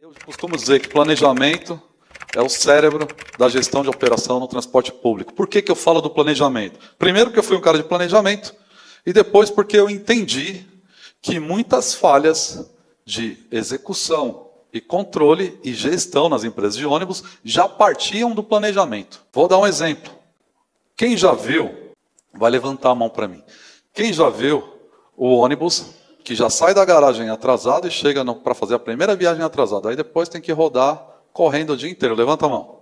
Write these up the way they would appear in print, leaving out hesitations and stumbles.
Eu costumo dizer que planejamento é o cérebro da gestão de operação no transporte público. Por que eu falo do planejamento? Primeiro porque eu fui um cara de planejamento e depois porque eu entendi que muitas falhas de execução e controle e gestão nas empresas de ônibus já partiam do planejamento. Vou dar um exemplo. Quem já viu, vai levantar a mão para mim. Quem já viu o ônibus que já sai da garagem atrasado e chega para fazer a primeira viagem atrasada, aí depois tem que rodar correndo o dia inteiro? Levanta a mão.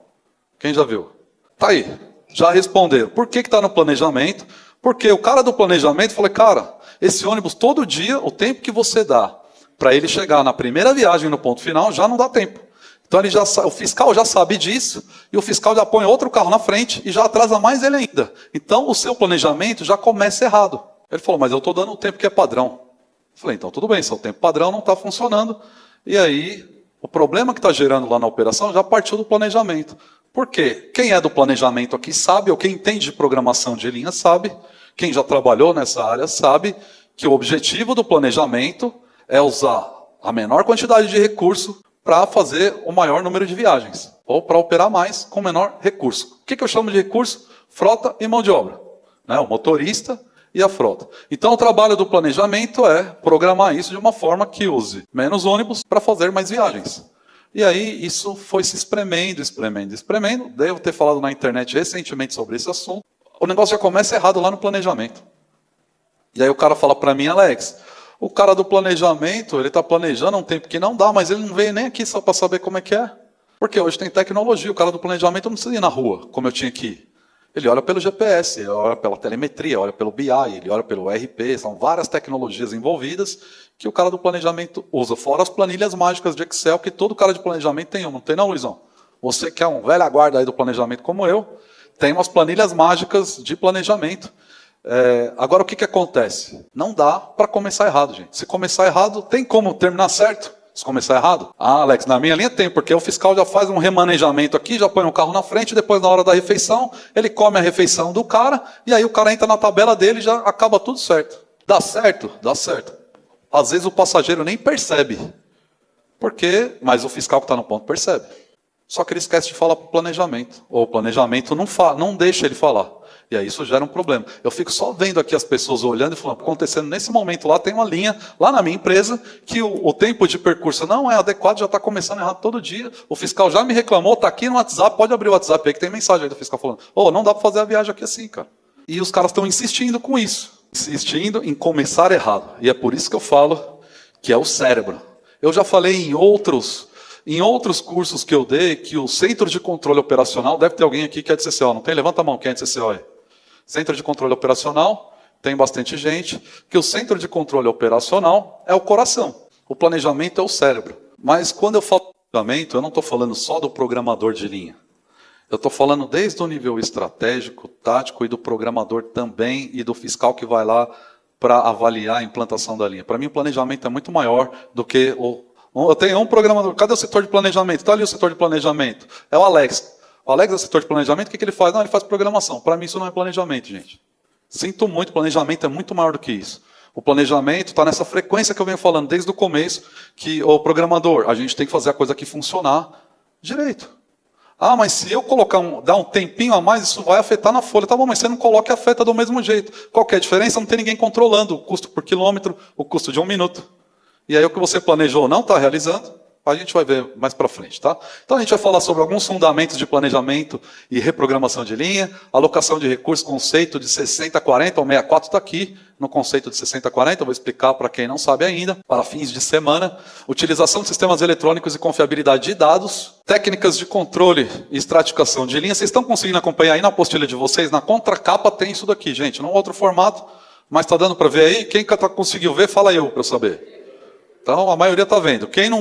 Quem já viu? Tá aí, já responderam. Por que está no planejamento? Porque o cara do planejamento falou, cara, esse ônibus todo dia, o tempo que você dá para ele chegar na primeira viagem no ponto final, já não dá tempo. Então ele o fiscal já sabe disso, e o fiscal já põe outro carro na frente e já atrasa mais ele ainda. Então o seu planejamento já começa errado. Ele falou, mas eu estou dando o tempo que é padrão. Eu falei, então tudo bem, se o tempo padrão não está funcionando. E aí, o problema que está gerando lá na operação já partiu do planejamento. Por quê? Quem é do planejamento aqui sabe, ou quem entende de programação de linha sabe, quem já trabalhou nessa área sabe, que o objetivo do planejamento é usar a menor quantidade de recurso para fazer o maior número de viagens, ou para operar mais com menor recurso. O que eu chamo de recurso? Frota e mão de obra. O motorista e a frota. Então o trabalho do planejamento é programar isso de uma forma que use menos ônibus para fazer mais viagens. E aí isso foi se espremendo. Devo ter falado na internet recentemente sobre esse assunto. O negócio já começa errado lá no planejamento. E aí o cara fala para mim, Alex, o cara do planejamento, ele está planejando um tempo que não dá, mas ele não veio nem aqui só para saber como é que é. Porque hoje tem tecnologia, o cara do planejamento não precisa ir na rua, como eu tinha que ir. Ele olha pelo GPS, ele olha pela telemetria, olha pelo BI, ele olha pelo RP, são várias tecnologias envolvidas que o cara do planejamento usa, fora as planilhas mágicas de Excel, que todo cara de planejamento tem uma, não tem não, Luizão? Você que é um velho guarda aí do planejamento como eu, tem umas planilhas mágicas de planejamento. Agora o que acontece? Não dá para começar errado, gente. Se começar errado, tem como terminar certo? Se começar errado? Alex, na minha linha tem, porque o fiscal já faz um remanejamento aqui, já põe um carro na frente, depois na hora da refeição, ele come a refeição do cara, e aí o cara entra na tabela dele e já acaba tudo certo. Dá certo? Dá certo. Às vezes o passageiro nem percebe, mas o fiscal que está no ponto percebe. Só que ele esquece de falar para o planejamento, ou o planejamento não deixa ele falar. E aí isso gera um problema. Eu fico só vendo aqui as pessoas olhando e falando, acontecendo nesse momento lá, tem uma linha, lá na minha empresa, que o tempo de percurso não é adequado, já está começando errado todo dia. O fiscal já me reclamou, está aqui no WhatsApp, pode abrir o WhatsApp aí que tem mensagem aí do fiscal falando, não dá para fazer a viagem aqui assim, cara. E os caras estão insistindo com isso, insistindo em começar errado. E é por isso que eu falo que é o cérebro. Eu já falei em outros cursos que eu dei, que o Centro de Controle Operacional, deve ter alguém aqui que é de CCO, não tem? Levanta a mão, quem é de CCO aí? Centro de Controle Operacional, tem bastante gente, que o Centro de Controle Operacional é o coração, o planejamento é o cérebro. Mas quando eu falo planejamento, eu não estou falando só do programador de linha. Eu estou falando desde o nível estratégico, tático e do programador também, e do fiscal que vai lá para avaliar a implantação da linha. Para mim o planejamento é muito maior do que eu tenho um programador, cadê o setor de planejamento? Está ali o setor de planejamento, é o Alex. O Alex é o setor de planejamento, o que ele faz? Não, ele faz programação. Para mim isso não é planejamento, gente. Sinto muito, planejamento é muito maior do que isso. O planejamento está nessa frequência que eu venho falando desde o começo, que o programador, a gente tem que fazer a coisa aqui funcionar direito. Mas se eu dar um tempinho a mais, isso vai afetar na folha. Tá bom, mas você não coloca e afeta do mesmo jeito. Qual que é a diferença? Não tem ninguém controlando o custo por quilômetro, o custo de 1 minuto. E aí o que você planejou não está realizando, a gente vai ver mais para frente, tá? Então a gente vai falar sobre alguns fundamentos de planejamento e reprogramação de linha, alocação de recursos, conceito de 60-40, o 64 está aqui, no conceito de 60-40, eu vou explicar para quem não sabe ainda, para fins de semana, utilização de sistemas eletrônicos e confiabilidade de dados, técnicas de controle e estratificação de linha. Vocês estão conseguindo acompanhar aí na apostila de vocês? Na contracapa tem isso daqui, gente, num outro formato, mas está dando para ver aí? Quem conseguiu ver, fala eu para eu saber. Então a maioria está vendo. Quem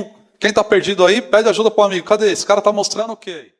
está perdido aí, pede ajuda para o amigo. Cadê? Esse cara está mostrando o quê?